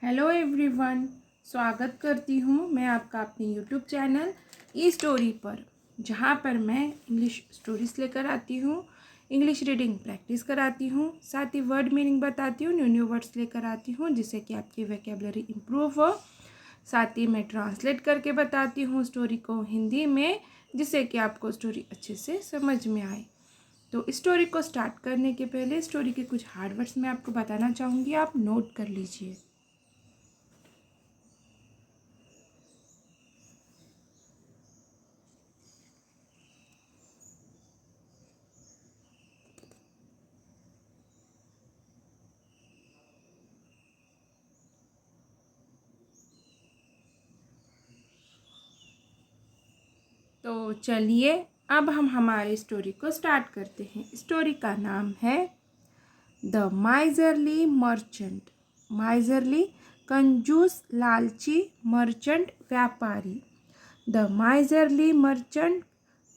Hello everyone, स्वागत करती हूँ मैं आपका अपने यूट्यूब चैनल ई स्टोरी पर, जहाँ पर मैं इंग्लिश स्टोरीज़ लेकर आती हूँ, इंग्लिश रीडिंग प्रैक्टिस कराती हूँ, साथ ही वर्ड मीनिंग बताती हूँ, न्यू न्यू वर्ड्स लेकर आती हूँ जिससे कि आपकी वोकैबुलरी इम्प्रूव हो। साथ ही मैं ट्रांसलेट करके बताती हूँ स्टोरी को हिंदी में, जिससे कि आपको स्टोरी अच्छे से समझ में आए। तो स्टोरी को स्टार्ट करने के पहले स्टोरी के कुछ हार्ड वर्ड्स मैं आपको बताना चाहूँगी, आप नोट कर लीजिए। तो चलिए अब हम हमारे स्टोरी को स्टार्ट करते हैं। स्टोरी का नाम है द माइजरली मर्चेंट। माइजरली कंजूस, लालची, मर्चेंट व्यापारी। द माइजरली मर्चेंट,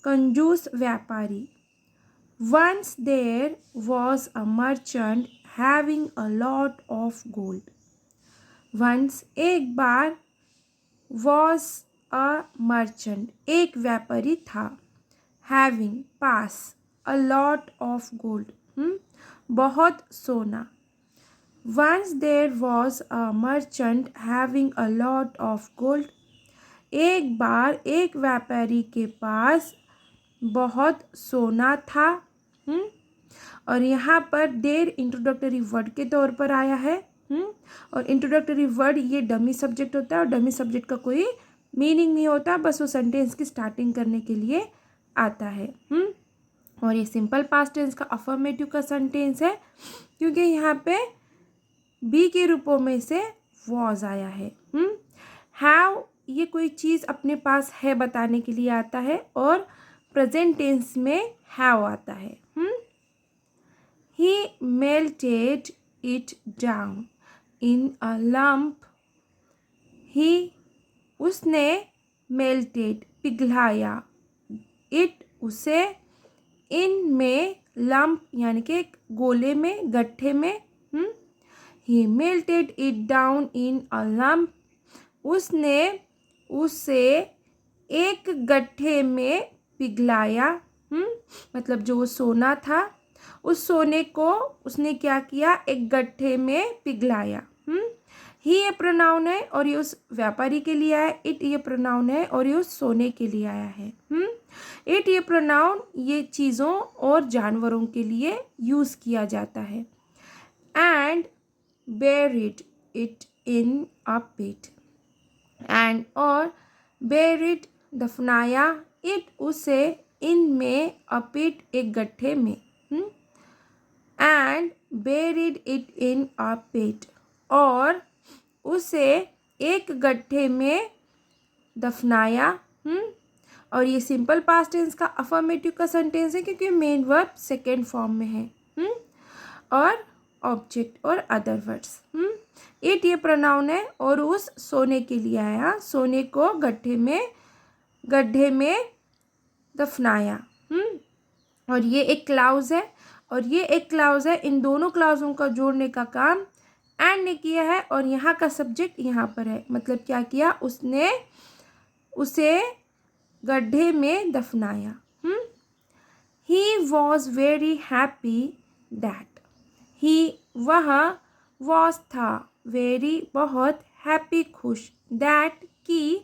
कंजूस व्यापारी। Once there was a merchant having a lot of gold. Once एक बार, वॉज अ मर्चेंट एक व्यापारी था, हैविंग पास, अ लॉट ऑफ गोल्ड बहुत सोना। Once there was a merchant having a lot of gold, एक बार एक व्यापारी के पास बहुत सोना था। और यहाँ पर देर इंट्रोडक्टरी वर्ड के तौर पर आया है। और इंट्रोडक्टरी वर्ड ये डमी सब्जेक्ट होता है, और डमी सब्जेक्ट का कोई मीनिंग नहीं होता, बस वो सेंटेंस की स्टार्टिंग करने के लिए आता है। और ये सिंपल पास्ट टेंस का अफर्मेटिव का सेंटेंस है, क्योंकि यहाँ पे बी के रूपों में से वॉज आया है। हैव ये कोई चीज़ अपने पास है बताने के लिए आता है, और प्रेजेंट टेंस में हैव आता है। He melted it down in a lump. उसने melted पिघलाया, it उसे, in में lump यानी कि गोले में, गट्ठे में। He melted it down in a lump. उसने उसे एक गट्ठे में पिघलाया। मतलब जो वो सोना था, उस सोने को उसने क्या किया, एक गट्ठे में पिघलाया। ही ये प्रोनाउन है और ये उस व्यापारी के लिए आया। इट ये प्रोनाउन है और ये उस सोने के लिए आया है। इट ये प्रोनाउन ये चीज़ों और जानवरों के लिए यूज़ किया जाता है। And buried it in a pit. And और buried दफनाया, इट उसे, इन में, a pit एक गड्ढे में। And buried it in a pit और उसे एक गड्ढे में दफनाया। और ये सिंपल पास्ट टेंस का अफर्मेटिव का सेंटेंस है, क्योंकि मेन वर्ब सेकेंड फॉर्म में है। और ऑब्जेक्ट और अदर वर्ड्स। इट ये प्रोनाउन है और उस सोने के लिए आया, सोने को गड्ढे में दफनाया। और ये एक क्लाउज है और ये एक क्लाउज है। इन दोनों क्लाउजों का जोड़ने का काम एंड ने किया है, और यहाँ का सब्जेक्ट यहाँ पर है। मतलब क्या किया, उसने उसे गड्ढे में दफनाया। He was very happy that. He वह, वॉज था, वेरी बहुत, हैप्पी खुश, दैट की।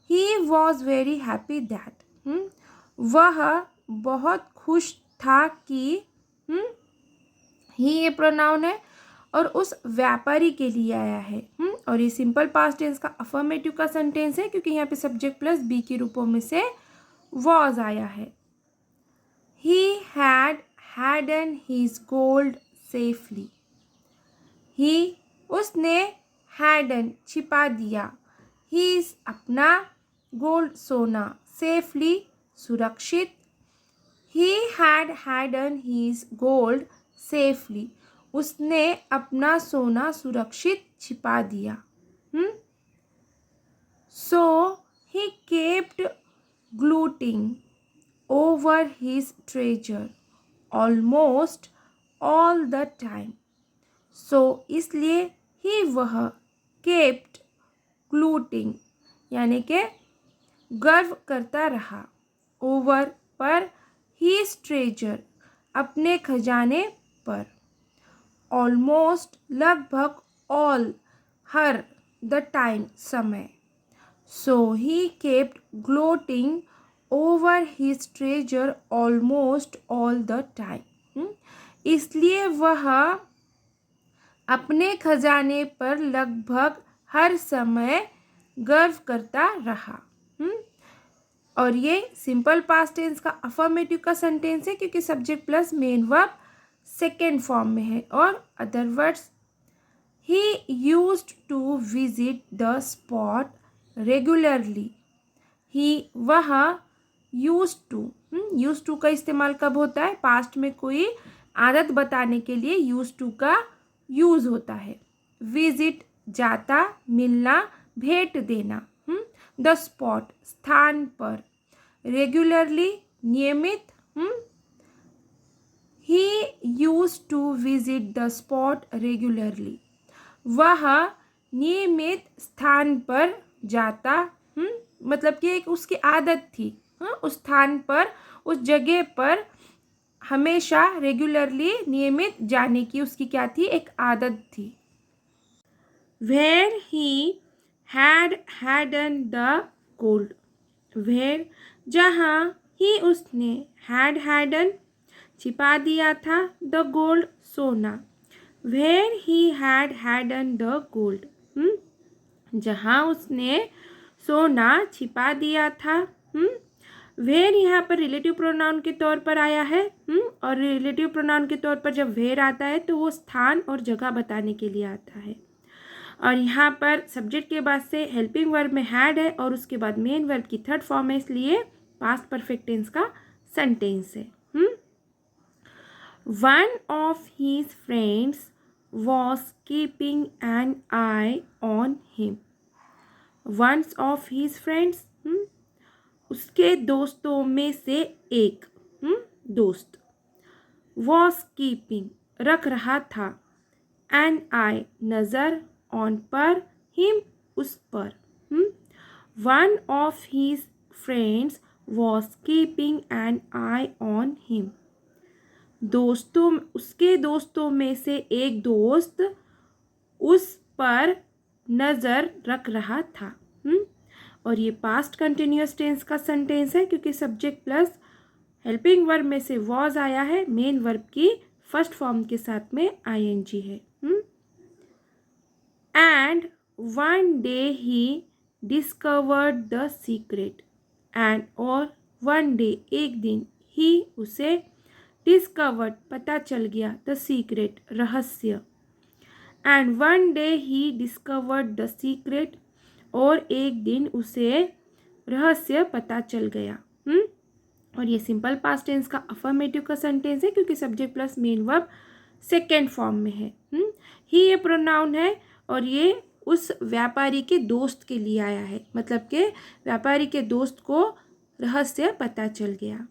He was very happy that वह बहुत खुश था कि। ही ये प्रोनाउन है और उस व्यापारी के लिए आया है। और ये सिंपल पास्ट टेंस का अफर्मेटिव का सेंटेंस है, क्योंकि यहाँ पे सब्जेक्ट प्लस बी के रूपों में से वॉज आया है। He had hidden his gold safely. He उसने hidden छिपा दिया, his अपना, gold सोना, safely सुरक्षित। He had hidden his gold safely. उसने अपना सोना सुरक्षित छिपा दिया। So he kept gloating over his treasure almost all the time. So इसलिए ही वह केप्ट ग्लूटिंग यानी कि गर्व करता रहा, ओवर पर, हीज ट्रेजर अपने खजाने पर, ऑलमोस्ट लगभग, ऑल हर, द टाइम समय, so he kept gloating over his treasure almost all the time. इसलिए वह अपने खजाने पर लगभग हर समय गर्व करता रहा। और ये सिंपल पास्ट टेंस का अफर्मेटिव का सेंटेंस है क्योंकि subject plus main verb second form में है। और other words, he used to visit the spot regularly. He वह यूज्ड टू का इस्तेमाल कब होता है? पास्ट में कोई आदत बताने के लिए यूज्ड टू का यूज होता है। विजिट जाता, मिलना, भेंट देना। द स्पॉट स्थान पर, रेगुलरली नियमित। He use to visit the spot regularly, वह नियमित स्थान पर जाता। मतलब कि एक उसकी आदत थी, उस स्थान पर, उस जगह पर हमेशा रेगुलरली नियमित जाने की उसकी क्या थी? एक आदत थी। Where he hidden the gold, where जहाँ, ही उसने, हैडन छिपा दिया था, द गोल्ड सोना, where he hidden the gold जहाँ उसने सोना छिपा दिया था। वेयर यहाँ पर रिलेटिव प्रोनाउन के तौर पर आया है। और रिलेटिव प्रोनाउन के तौर पर जब वेयर आता है तो वो स्थान और जगह बताने के लिए आता है। और यहाँ पर सब्जेक्ट के बाद से हेल्पिंग वर्ब में हैड है और उसके बाद मेन वर्ब की थर्ड फॉर्म है, इसलिए पास्ट परफेक्ट टेंस का सेंटेंस है। One of his friends was keeping an eye on him. One of his friends उसके दोस्तों में से एक दोस्त, वॉज कीपिंग रख रहा था, एन आई नज़र, ऑन पर, हिम उस पर। One of his friends was keeping an eye on him, उसके दोस्तों में से एक दोस्त उस पर नज़र रख रहा था। और ये पास्ट कंटिन्यूअस टेंस का सेंटेंस है क्योंकि सब्जेक्ट प्लस हेल्पिंग वर्ब में से वॉज आया है, मेन वर्ब की फर्स्ट फॉर्म के साथ में आईएनजी है। And one day he discovered the secret, and और वन डे एक दिन, ही उसे, डिस्कवर्ड पता चल गया, द सीक्रेट रहस्य, and one day he discovered the secret और एक दिन उसे रहस्य पता चल गया। और ये सिंपल पास्ट टेंस का अफर्मेटिव का सेंटेंस है क्योंकि subject plus main verb second form में है। ही ये प्रोनाउन है और ये उस व्यापारी के दोस्त के लिए आया है, मतलब कि व्यापारी के दोस्त को रहस्य पता चल गया।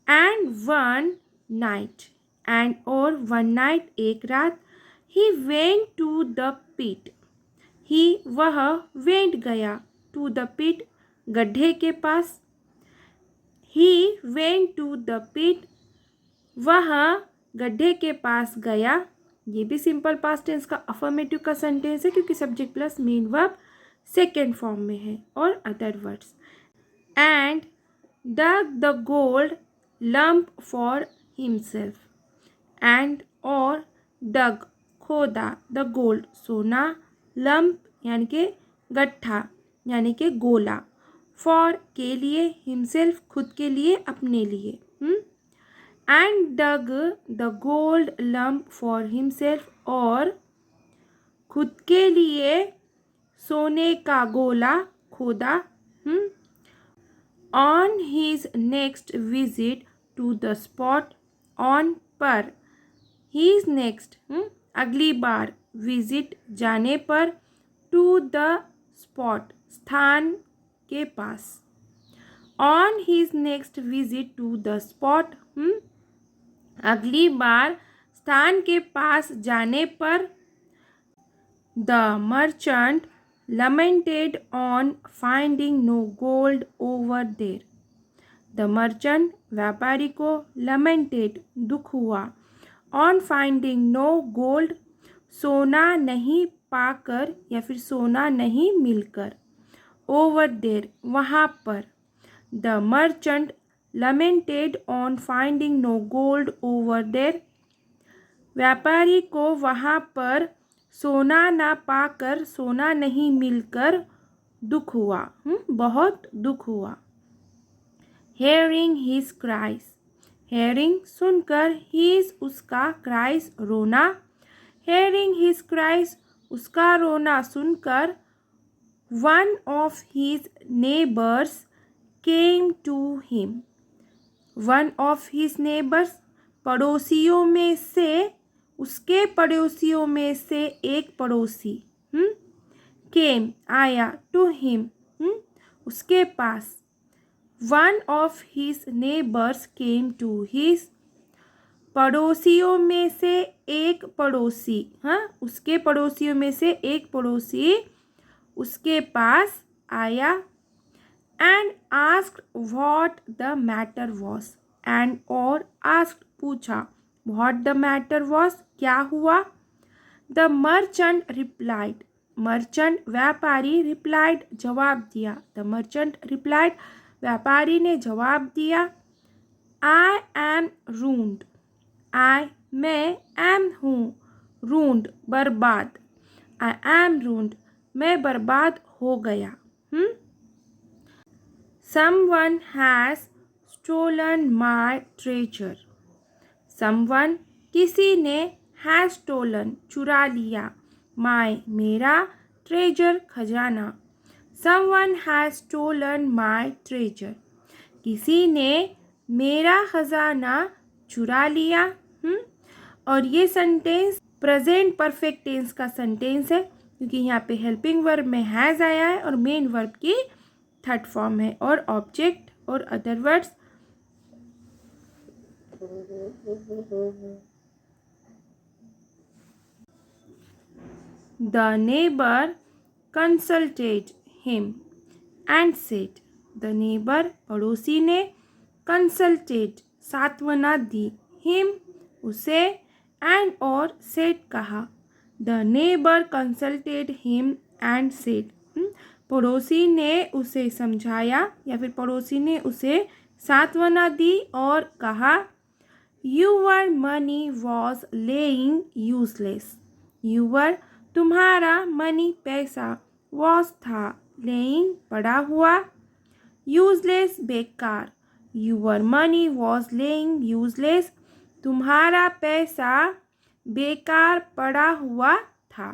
एंड वन नाइट, एंड और वन नाइट एक रात, he went to the pit, he वह, वेंट गया, टू द पिट गड्ढे के पास, he went to the pit वह गड्ढे के पास गया। ये भी सिंपल पास्ट टेंस का अफर्मेटिव का सेंटेंस है क्योंकि subject plus main verb second form में है। और other words, and dug the gold lump for himself, and और dug खोदा, the gold सोना, lump यानी कि गट्ठा यानी कि गोला, for के लिए, himself खुद के लिए, अपने लिए। and dug the gold lump for himself और खुद के लिए सोने का गोला खोदा। On his next visit to the spot, on पर, his next अगली बार, visit जाने पर, to the spot स्थान के पास, on his next visit to the spot अगली बार स्थान के पास जाने पर, The merchant lamented on finding no gold over there. The merchant व्यापारी को lamented दुख हुआ on finding no gold सोना नहीं पाकर या फिर सोना नहीं मिलकर over there वहाँ पर. The merchant lamented on finding no gold over there. व्यापारी को वहाँ पर सोना ना पाकर सोना नहीं मिलकर दुख हुआ, बहुत दुख हुआ. Hearing his cries. Hearing सुनकर, his उसका, cries रोना. Hearing his cries उसका रोना सुनकर, one of his neighbors came to him. One of his neighbors पड़ोसियों में से, उसके पड़ोसियों में से एक पड़ोसी came आया to him उसके पास. One of his neighbors came to his पड़ोसियों में से एक पड़ोसी, उसके पड़ोसियों में से एक पड़ोसी उसके पास आया. And asked what the matter was. And और asked पूछा what the matter was क्या हुआ. The merchant replied. merchant व्यापारी replied जवाब दिया. The merchant replied व्यापारी ने जवाब दिया. I am ruined. I मैं am हूँ, ruined बर्बाद. I am ruined मैं बर्बाद हो गया. Someone has stolen my treasure. Someone किसी ने has stolen चुरा लिया. My मेरा, treasure खजाना. Someone has stolen my treasure. किसी ने मेरा खजाना चुरा लिया. और ये सेंटेंस प्रेजेंट परफेक्ट टेंस का सेंटेंस है क्योंकि यहाँ पे हेल्पिंग वर्ब में हैज़ आया है और मेन वर्ब की थर्ड फॉर्म है और ऑब्जेक्ट और other words. The neighbor consulted him and said. The neighbor पड़ोसी ने consulted सांत्वना दी, him उसे, and और said कहा. The neighbor consulted him and said. पड़ोसी ने उसे समझाया या फिर पड़ोसी ने उसे सांत्वना दी और कहा. Your money was laying useless. Your तुम्हारा money पैसा was था laying पड़ा हुआ useless बेकार. Your money was laying useless तुम्हारा पैसा बेकार पड़ा हुआ था.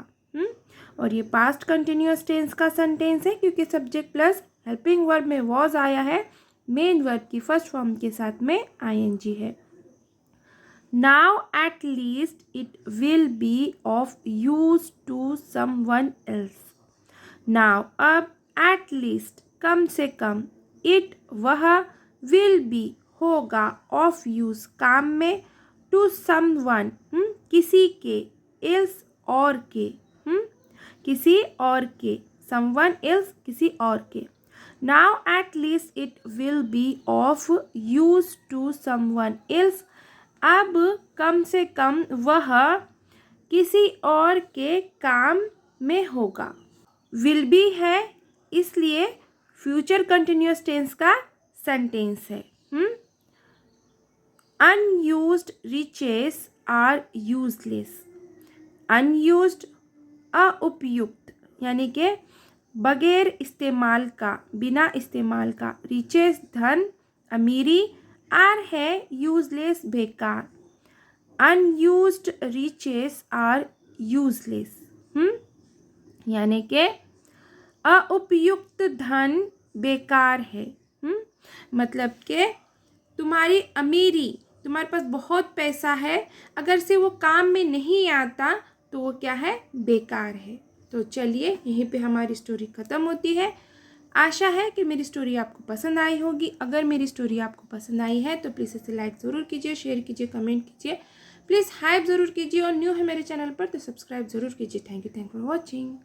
और ये पास्ट कंटिन्यूअस टेंस का सेंटेंस है क्योंकि सब्जेक्ट प्लस हेल्पिंग वर्ब में वॉज आया है, मेन वर्ब की फर्स्ट फॉर्म के साथ में ing है. Now at least it will be of use to someone else. Now अब at least कम से कम, it वह, will be होगा, of use काम में, to someone किसी के, else और के, किसी और के, someone else किसी और के. Now at least it will be of use to someone else. अब कम से कम वह किसी और के काम में होगा. विल बी है इसलिए फ्यूचर कंटिन्यूअस टेंस का सेंटेंस है. Unused riches are useless. Unused अउपयुक्त यानी कि बगैर इस्तेमाल का, बिना इस्तेमाल का. रिचेस धन, अमीरी. आर है यूजलेस बेकार. अनयूज्ड रिचेस आर यूजलेस यानी कि अउपयुक्त धन बेकार है. मतलब कि तुम्हारी अमीरी, तुम्हारे पास बहुत पैसा है, अगर से वो काम में नहीं आता तो वो क्या है, बेकार है. तो चलिए यहीं पे हमारी स्टोरी ख़त्म होती है. आशा है कि मेरी स्टोरी आपको पसंद आई होगी. अगर मेरी स्टोरी आपको पसंद आई है तो प्लीज़ इसे लाइक ज़रूर कीजिए, शेयर कीजिए, कमेंट कीजिए. प्लीज़ हाइप ज़रूर कीजिए और न्यू है मेरे चैनल पर तो सब्सक्राइब ज़रूर कीजिए। Thank you for watching.